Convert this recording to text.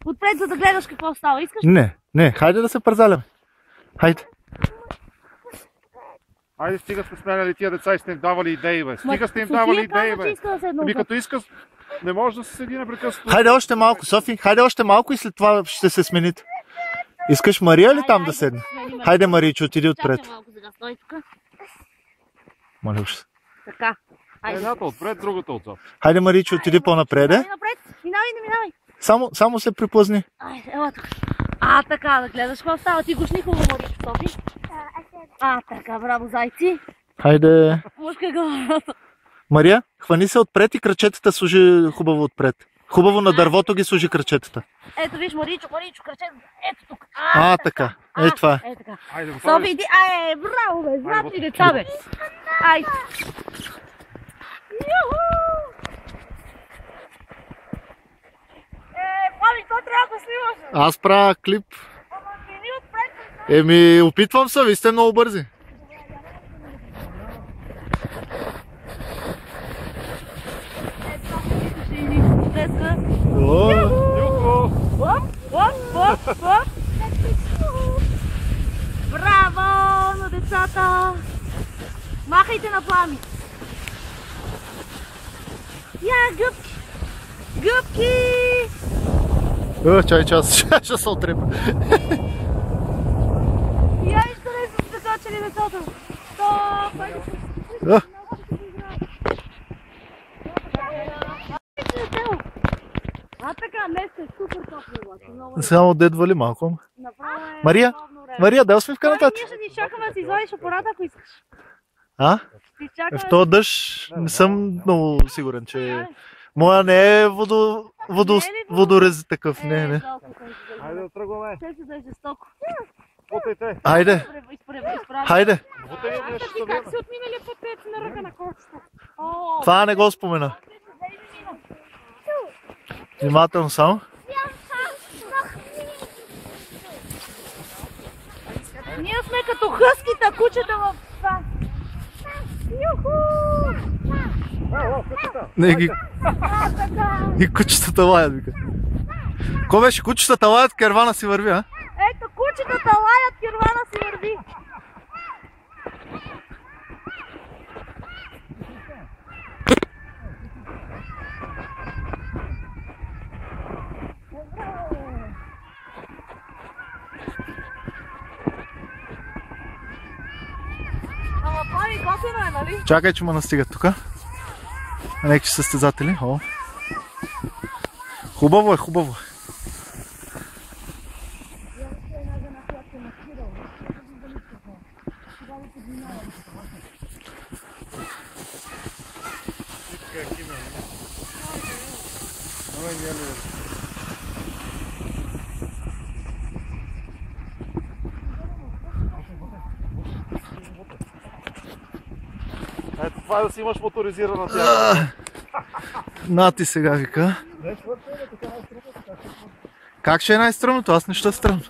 отпред, за да гледаш какво става. Искаш? Не, хайде да се пързаляме. Хайде. Айде, стига сте сменяли тия деца и сте им давали идеи, бе. Стига сте им давали идеи, бе. Ами като иска, не може да се седи непрекъснато. Хайде още малко, Софи. Хайде още малко и след това ще се смените. Искаш Мария ли там да седне? Хайде, Маричо, отиди отпред. Чакай малко сега, стой тук. Моля уж се. Така. Едната отпред, другата отзад. Хайде, Маричо, отиди по-напред. Минавай напред, минавай. Само се приплъзни. Ела тук. Така, да гледаш какво става. Ти гушни хубаво, Маричо, Софи. Така, браво, зайци. Хайде. Мушка главата. Мария, хвани се отпред и крачетата служи хубаво отпред. Хубаво на дървото ги служи крачетата. Ето виж, Маричо, крачета. Ето тук. Така. Това е. Така. Айде, Софи, иди. Браво, бе. Знатни деца, бе. Айде. Пави, то трябва да снимаш. Аз правя клип. Ама мини отпред. Опитвам се, ви сте много бързи. Браво на децата! Махайте на Плами! Гъбки! Гъбки! Чай, ще се отрепа. Вижте ли са скачали децата? Така, днес е супер топло. Само дедвали малко. Мария, да сме в канатата. Ние ще ти чакаме да си извадиш апарата, ако искаш. В този дъжд не съм много сигурен, че... Моя не е водорез такъв, не. Хайде да тръгваме. Ще се да е жестоко. Бутайте. Хайде. Как си отминали пътец на ръка на кочето? Това не го спомена. Внимателно само. Ние сме като хъските кучета в това. Не ги... И кучетата лаят, вика. Ко беше? Кучетата лаят, кервана си върви, а? Ето, кучетата лаят, кервана си върви. Ама Пави, готино е, нали? Чакай, че ме настигат тука. Неки състезатели. Хубаво е. Ето това е да си имаш моторизирана тя. На ти сега, вика. Как ще е най-стръмното? Аз не ще стръмно.